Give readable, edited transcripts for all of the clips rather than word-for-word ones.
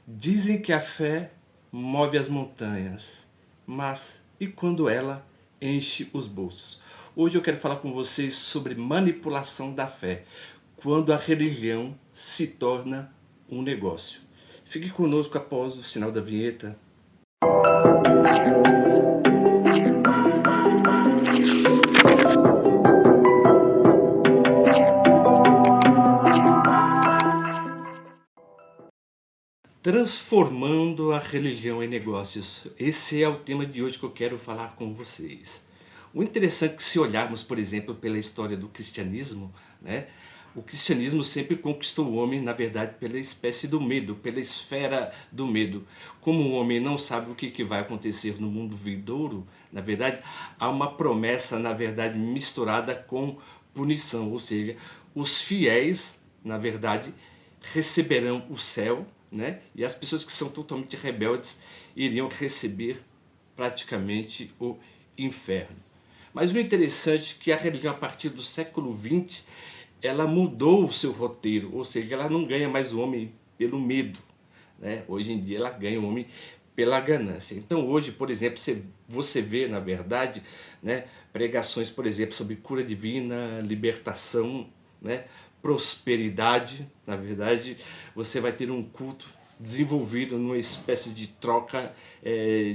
Dizem que a fé move as montanhas, mas e quando ela enche os bolsos? Hoje eu quero falar com vocês sobre manipulação da fé, quando a religião se torna um negócio. Fique conosco após o sinal da vinheta. Transformando a religião em negócios. Esse é o tema de hoje que eu quero falar com vocês. O interessante é que, se olharmos, por exemplo, pela história do cristianismo, né, o cristianismo sempre conquistou o homem, na verdade, pela espécie do medo, pela esfera do medo. Como o homem não sabe o que vai acontecer no mundo vindouro, na verdade, há uma promessa, na verdade, misturada com punição. Ou seja, os fiéis, na verdade, receberão o céu, né? E as pessoas que são totalmente rebeldes iriam receber praticamente o inferno. Mas o interessante é que a religião, a partir do século XX, ela mudou o seu roteiro, ou seja, ela não ganha mais o homem pelo medo, né? Hoje em dia ela ganha o homem pela ganância. Então hoje, por exemplo, você vê, na verdade, né, pregações, por exemplo, sobre cura divina, libertação, né, prosperidade. Na verdade, você vai ter um culto desenvolvido numa espécie de troca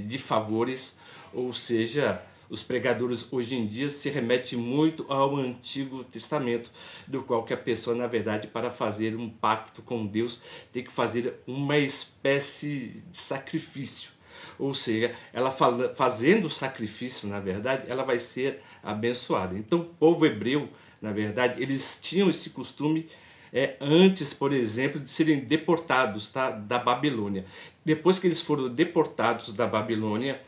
de favores, ou seja, os pregadores hoje em dia se remetem muito ao Antigo Testamento, do qual que a pessoa, na verdade, para fazer um pacto com Deus, tem que fazer uma espécie de sacrifício. Ou seja, ela fazendo o sacrifício, na verdade, ela vai ser abençoada. Então, o povo hebreu, na verdade, eles tinham esse costume antes, por exemplo, de serem deportados, tá, da Babilônia. Depois que eles foram deportados da Babilônia,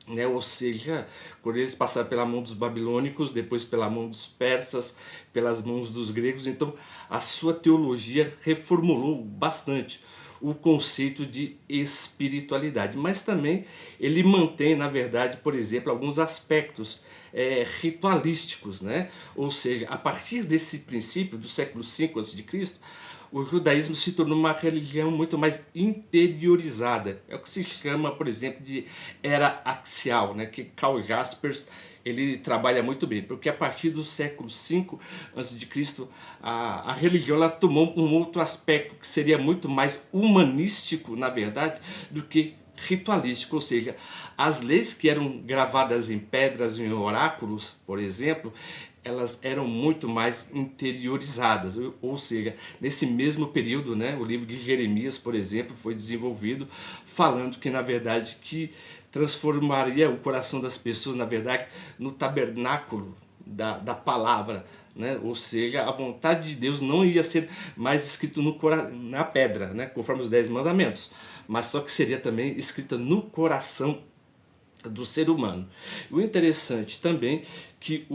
né, ou seja, quando eles passaram pela mão dos babilônicos, depois pela mão dos persas, pelas mãos dos gregos, então a sua teologia reformulou bastante o conceito de espiritualidade, mas também ele mantém, na verdade, por exemplo, alguns aspectos ritualísticos, né? Ou seja, a partir desse princípio do século V a.C., o judaísmo se tornou uma religião muito mais interiorizada. É o que se chama, por exemplo, de era axial, né? Que Karl Jaspers ele trabalha muito bem, porque a partir do século V a.C., a religião ela tomou um outro aspecto que seria muito mais humanístico, na verdade, do que ritualístico, ou seja, as leis que eram gravadas em pedras, em oráculos, por exemplo, elas eram muito mais interiorizadas, ou seja, nesse mesmo período, né, o livro de Jeremias, por exemplo, foi desenvolvido falando que, na verdade, que transformaria o coração das pessoas, na verdade, no tabernáculo da palavra, né? Ou seja, a vontade de Deus não ia ser mais escrito na pedra, né? Conforme os 10 mandamentos, mas só que seria também escrita no coração do ser humano. O interessante também que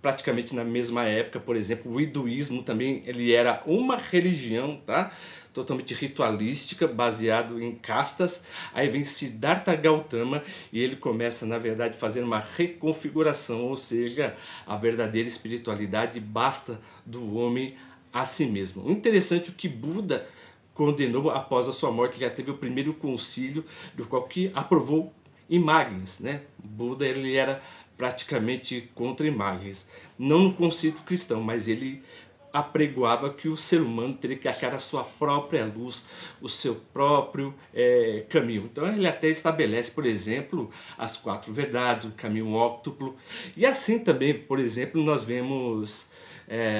praticamente na mesma época, por exemplo, o hinduísmo também ele era uma religião, tá? Totalmente ritualística, baseado em castas. Aí vem Siddhartha Gautama e ele começa, na verdade, a fazer uma reconfiguração, ou seja, a verdadeira espiritualidade basta do homem a si mesmo. O interessante é que Buda condenou após a sua morte, já teve o primeiro concílio do qual que aprovou imagens, né? Buda ele era praticamente contra imagens, não no conceito cristão, mas ele apregoava que o ser humano teria que achar a sua própria luz, o seu próprio caminho. Então ele até estabelece, por exemplo, as 4 verdades, o caminho óctuplo. E assim também, por exemplo, nós vemos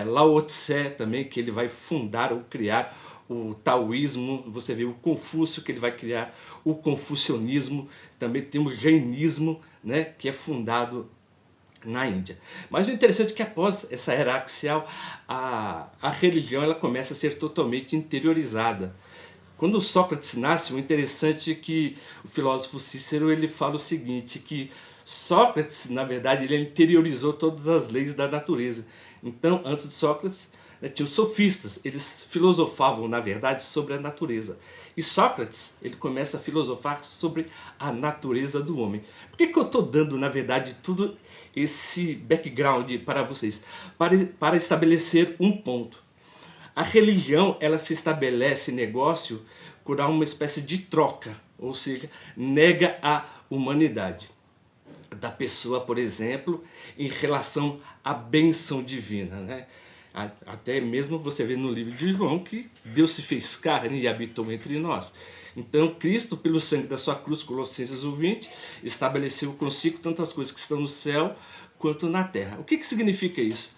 Lao Tse também, que ele vai fundar ou criar o taoísmo. Você vê o Confúcio, que ele vai criar o confucionismo. Também temos o jainismo, né, que é fundado na Índia. Mas o interessante é que após essa era axial, a religião ela começa a ser totalmente interiorizada. Quando Sócrates nasce, o interessante é que o filósofo Cícero ele fala o seguinte, que Sócrates, na verdade, ele interiorizou todas as leis da natureza. Então, antes de Sócrates, tinha os sofistas, eles filosofavam, na verdade, sobre a natureza. E Sócrates, ele começa a filosofar sobre a natureza do homem. Por que eu estou dando, na verdade, tudo esse background para vocês? Para estabelecer um ponto. A religião, ela se estabelece negócio por uma espécie de troca, ou seja, nega a humanidade da pessoa, por exemplo, em relação à bênção divina, né? Até mesmo você vê no livro de João que Deus se fez carne e habitou entre nós. Então, Cristo, pelo sangue da sua cruz, Colossenses 1:20, estabeleceu consigo tantas coisas que estão no céu quanto na terra. O que significa isso?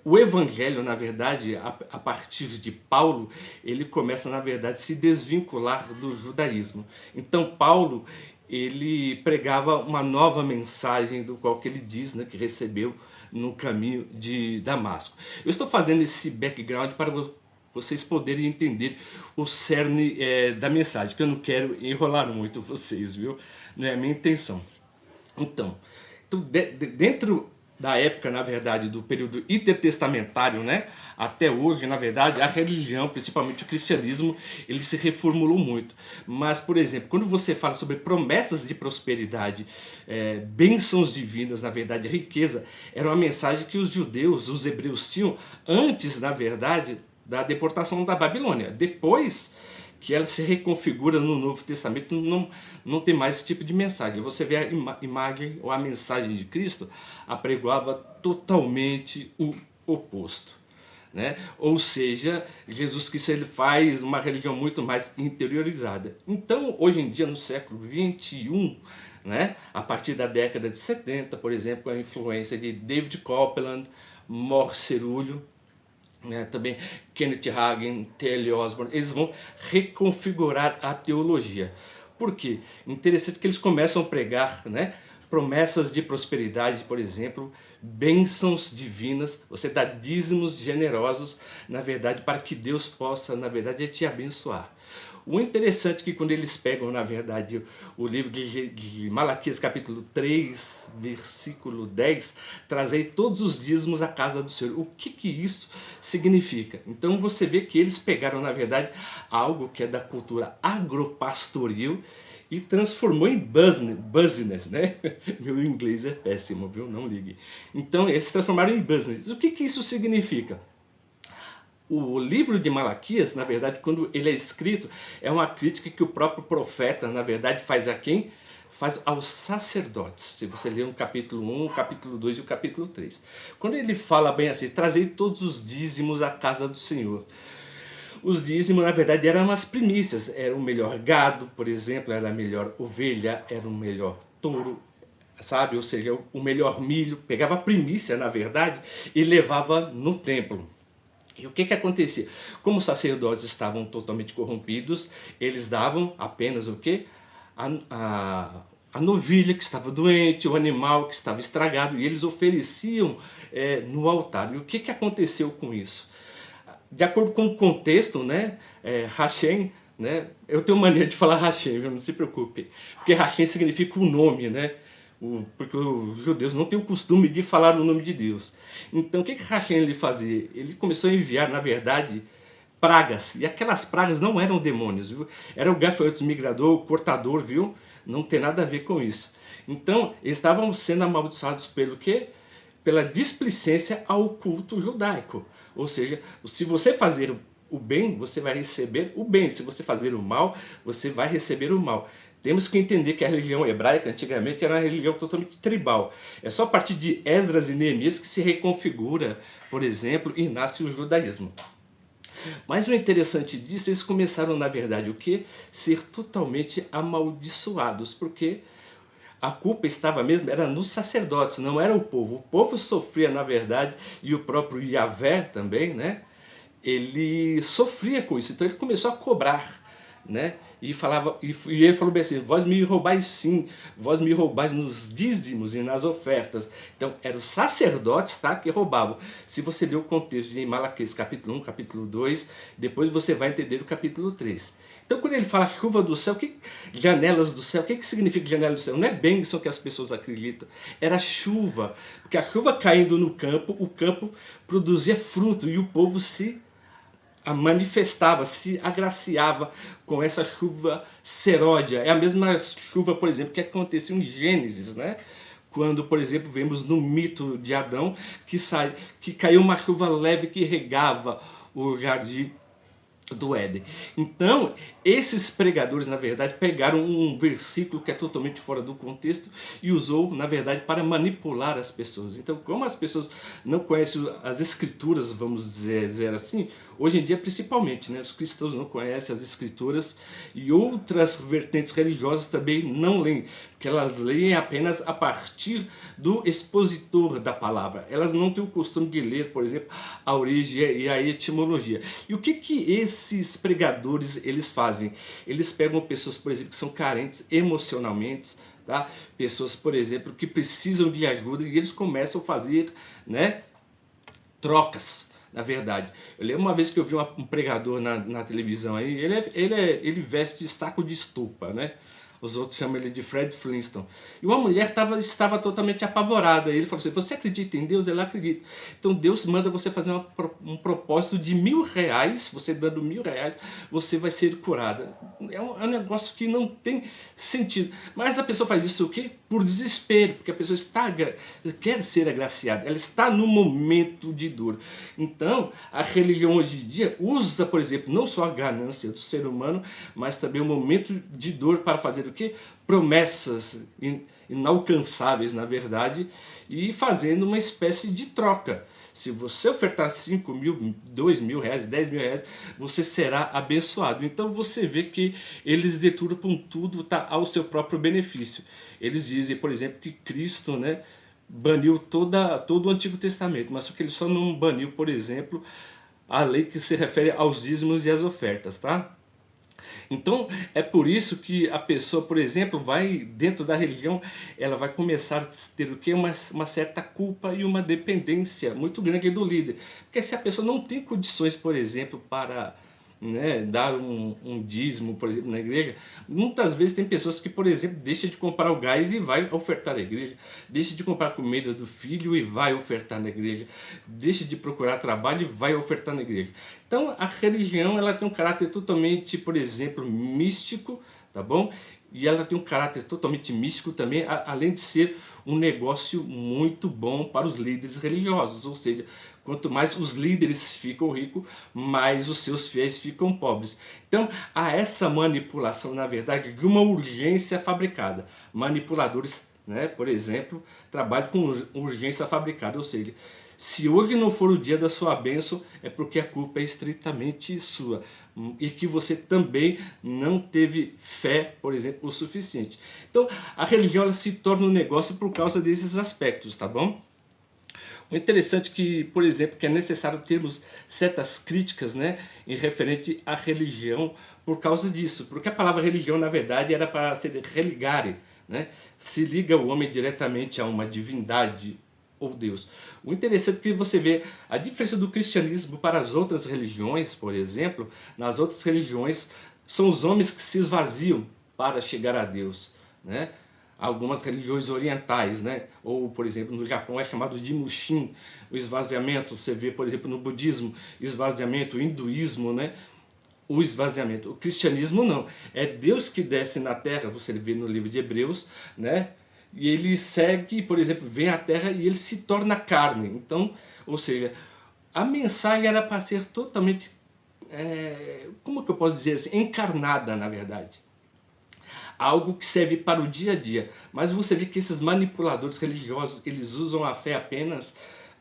O evangelho, na verdade, a partir de Paulo, ele começa, na verdade, a se desvincular do judaísmo. Então, Paulo, ele pregava uma nova mensagem do qual que ele diz, né, que recebeu no caminho de Damasco. Eu estou fazendo esse background para vocês poderem entender o cerne da mensagem, que eu não quero enrolar muito vocês, viu? Não é a minha intenção. Então dentro da época, na verdade, do período intertestamentário, né, até hoje, na verdade, a religião, principalmente o cristianismo, ele se reformulou muito. Mas, por exemplo, quando você fala sobre promessas de prosperidade, bênçãos divinas, na verdade, riqueza, era uma mensagem que os judeus, os hebreus tinham antes, na verdade, da deportação da Babilônia. Depois que ela se reconfigura no Novo Testamento, não tem mais esse tipo de mensagem. Você vê a imagem ou a mensagem de Cristo apregoava totalmente o oposto, né? Ou seja, Jesus Cristo, ele faz uma religião muito mais interiorizada. Então, hoje em dia, no século 21, né, a partir da década de 70, por exemplo, a influência de David Copeland, Mor Cerullo, né, também Kenneth Hagin, T.L. Osborne, eles vão reconfigurar a teologia. Por quê? Interessante que eles começam a pregar, né, promessas de prosperidade, por exemplo, bênçãos divinas, você dá dízimos generosos, na verdade, para que Deus possa, na verdade, te abençoar. O interessante é que quando eles pegam, na verdade, o livro de Malaquias, capítulo 3, versículo 10, trazei todos os dízimos à casa do Senhor. O que isso significa? Então você vê que eles pegaram, na verdade, algo que é da cultura agropastoril e transformou em business, né? Meu inglês é péssimo, viu? Não ligue. Então eles transformaram em business. O que isso significa? O livro de Malaquias, na verdade, quando ele é escrito, é uma crítica que o próprio profeta, na verdade, faz a quem? Faz aos sacerdotes. Se você ler o capítulo 1, o capítulo 2 e o capítulo 3. Quando ele fala bem assim, trazei todos os dízimos à casa do Senhor. Os dízimos, na verdade, eram as primícias. Era o melhor gado, por exemplo, era a melhor ovelha, era o melhor touro, sabe? Ou seja, o melhor milho. Pegava a primícia, na verdade, e levava no templo. E o que acontecia? Como os sacerdotes estavam totalmente corrompidos, eles davam apenas o quê? A novilha que estava doente, o animal que estava estragado, e eles ofereciam no altar. E o que aconteceu com isso? De acordo com o contexto, né, Hashem, né, eu tenho mania de falar Hashem, não se preocupe, porque Hashem significa o nome, né? Porque os judeus não têm o costume de falar o nome de Deus. Então, o que Hashem ele fazia? Ele começou a enviar, na verdade, pragas. E aquelas pragas não eram demônios, viu? Era o gafanhoto migrador, o cortador, viu? Não tem nada a ver com isso. Então, eles estavam sendo amaldiçoados pelo quê? Pela displicência ao culto judaico. Ou seja, se você fazer o bem, você vai receber o bem. Se você fazer o mal, você vai receber o mal. Temos que entender que a religião hebraica antigamente era uma religião totalmente tribal. É só a partir de Esdras e Neemias que se reconfigura, por exemplo, e nasce o judaísmo. Mas o interessante disso, eles começaram, na verdade, o quê? Ser totalmente amaldiçoados, porque a culpa estava mesmo, era nos sacerdotes, não era o povo. O povo sofria, na verdade, e o próprio Yahvé também, né? Ele sofria com isso, então ele começou a cobrar, né? E ele falou bem assim: vós me roubais sim, vós me roubais nos dízimos e nas ofertas. Então eram os sacerdotes, tá, que roubavam. Se você ler o contexto de Malaquias capítulo 1, capítulo 2, depois você vai entender o capítulo 3. Então quando ele fala chuva do céu, janelas do céu, o que significa janelas do céu? Não é bênção que as pessoas acreditam, era chuva, porque a chuva caindo no campo, o campo produzia fruto e o povo se manifestava, se agraciava com essa chuva seródia. É a mesma chuva, por exemplo, que aconteceu em Gênesis, né? Quando, por exemplo, vemos no mito de Adão que caiu uma chuva leve que regava o jardim do Éden. Então, esses pregadores, na verdade, pegaram um versículo que é totalmente fora do contexto e usou, na verdade, para manipular as pessoas. Então, como as pessoas não conhecem as escrituras, vamos dizer assim, hoje em dia principalmente, né, os cristãos não conhecem as escrituras e outras vertentes religiosas também não leem, porque elas leem apenas a partir do expositor da palavra. Elas não têm o costume de ler, por exemplo, a origem e a etimologia. E o que esses pregadores eles fazem? Eles pegam pessoas, por exemplo, que são carentes emocionalmente, tá? Pessoas, por exemplo, que precisam de ajuda e eles começam a fazer, né, trocas. Na verdade, eu lembro uma vez que eu vi um pregador na televisão aí, ele veste de saco de estopa, né? Os outros chamam ele de Fred Flintstone. E uma mulher estava totalmente apavorada. Ele falou assim: você acredita em Deus? Ela acredita. Então Deus manda você fazer um propósito de R$ 1.000. Você dando R$ 1.000, você vai ser curada. É um negócio que não tem sentido. Mas a pessoa faz isso o quê? Por desespero, porque a pessoa quer ser agraciada. Ela está no momento de dor. Então, a religião hoje em dia usa, por exemplo, não só a ganância do ser humano, mas também o momento de dor para fazer o quê? Promessas inalcançáveis, na verdade, e fazendo uma espécie de troca. Se você ofertar 5 mil, R$ 2.000, R$ 10.000, você será abençoado. Então você vê que eles deturpam tudo, tá, ao seu próprio benefício. Eles dizem, por exemplo, que Cristo, né, baniu todo o Antigo Testamento, mas que ele só não baniu, por exemplo, a lei que se refere aos dízimos e às ofertas, tá? Então, é por isso que a pessoa, por exemplo, vai, dentro da religião, ela vai começar a ter o quê? Uma certa culpa e uma dependência muito grande do líder. Porque se a pessoa não tem condições, por exemplo, para, né, dar um dízimo, por exemplo, na igreja, muitas vezes tem pessoas que, por exemplo, deixam de comprar o gás e vai ofertar na igreja, deixa de comprar comida do filho e vai ofertar na igreja, deixa de procurar trabalho e vai ofertar na igreja. Então, a religião, ela tem um caráter totalmente, por exemplo, místico, tá bom? E ela tem um caráter totalmente místico também, além de ser um negócio muito bom para os líderes religiosos. Ou seja, quanto mais os líderes ficam ricos, mais os seus fiéis ficam pobres. Então, há essa manipulação, na verdade, de uma urgência fabricada. Manipuladores, né, por exemplo, trabalham com urgência fabricada, ou seja, se hoje não for o dia da sua bênção, é porque a culpa é estritamente sua. E que você também não teve fé, por exemplo, o suficiente. Então, a religião ela se torna um negócio por causa desses aspectos, tá bom? O interessante é que, por exemplo, que é necessário termos certas críticas, né, em referente à religião por causa disso. Porque a palavra religião, na verdade, era para ser religare, né? Se liga o homem diretamente a uma divindade ou Deus. O interessante é que você vê a diferença do cristianismo para as outras religiões, por exemplo. Nas outras religiões, são os homens que se esvaziam para chegar a Deus, né? Algumas religiões orientais, né? Ou, por exemplo, no Japão é chamado de Mushin, o esvaziamento. Você vê, por exemplo, no budismo, esvaziamento, o hinduísmo, né? O esvaziamento. O cristianismo não. É Deus que desce na terra, você vê no livro de Hebreus, né? E ele segue, por exemplo, vem à terra e ele se torna carne. Então, ou seja, a mensagem era para ser totalmente, como que eu posso dizer assim, encarnada, na verdade. Algo que serve para o dia a dia. Mas você vê que esses manipuladores religiosos, eles usam a fé apenas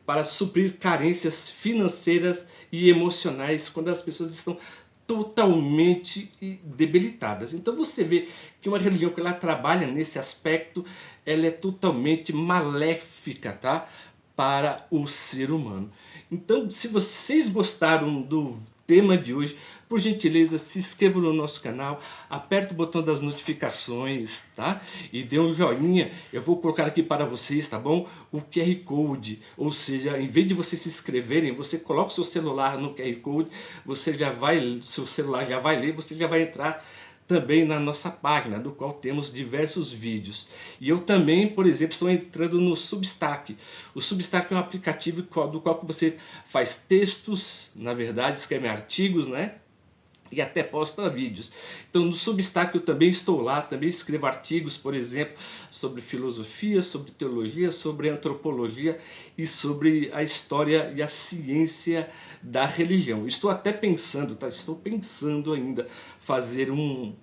para suprir carências financeiras e emocionais quando as pessoas estão totalmente debilitadas. Então você vê que uma religião que ela trabalha nesse aspecto, ela é totalmente maléfica, tá? Para o ser humano. Então, se vocês gostaram do tema de hoje, por gentileza, se inscrevam no nosso canal, aperte o botão das notificações, tá? E dê um joinha. Eu vou colocar aqui para vocês, tá bom? O QR Code, ou seja, em vez de vocês se inscreverem, você coloca o seu celular no QR Code, seu celular já vai ler, você já vai entrar também na nossa página, do qual temos diversos vídeos. E eu também, por exemplo, estou entrando no Substack. O Substack é um aplicativo do qual você faz textos, na verdade, escreve artigos, né? e até posta vídeos. Então no Substack eu também estou lá, também escrevo artigos, por exemplo, sobre filosofia, sobre teologia, sobre antropologia e sobre a história e a ciência da religião. Estou até pensando, tá? Estou pensando ainda fazer um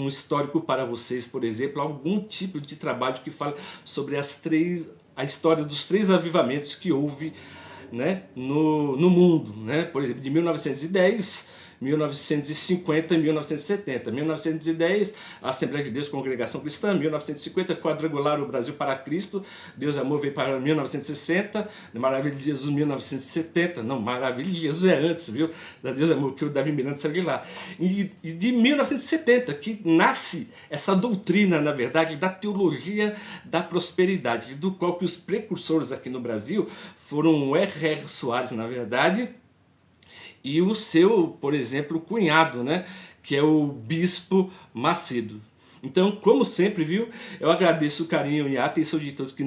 histórico para vocês, por exemplo, algum tipo de trabalho que fale sobre a história dos três avivamentos que houve, né, no mundo, né? Por exemplo, de 1910, 1950 e 1970. 1910, Assembleia de Deus, Congregação Cristã. 1950, Quadrangular, o Brasil para Cristo. Deus e Amor veio para 1960. Maravilha de Jesus, 1970. Não, Maravilha de Jesus é antes, viu? Da Deus e Amor, que o Davi Miranda saiu de lá. E de 1970, que nasce essa doutrina, na verdade, da teologia da prosperidade, do qual que os precursores aqui no Brasil foram o R.R. Soares, na verdade, e o seu, por exemplo, cunhado, né, que é o Bispo Macedo. Então, como sempre, viu, eu agradeço o carinho e a atenção de todos que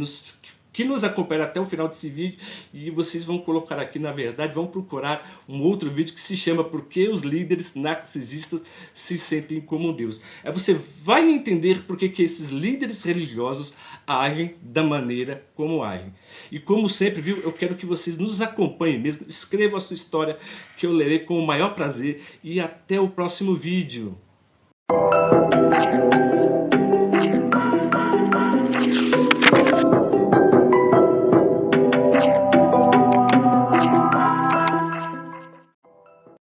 nos acompanham até o final desse vídeo, e vocês vão colocar aqui, na verdade, vão procurar um outro vídeo que se chama Por que os líderes narcisistas se sentem como Deus. Você vai entender por que esses líderes religiosos agem da maneira como agem. E como sempre, viu, eu quero que vocês nos acompanhem mesmo, escrevam a sua história, que eu lerei com o maior prazer, e até o próximo vídeo.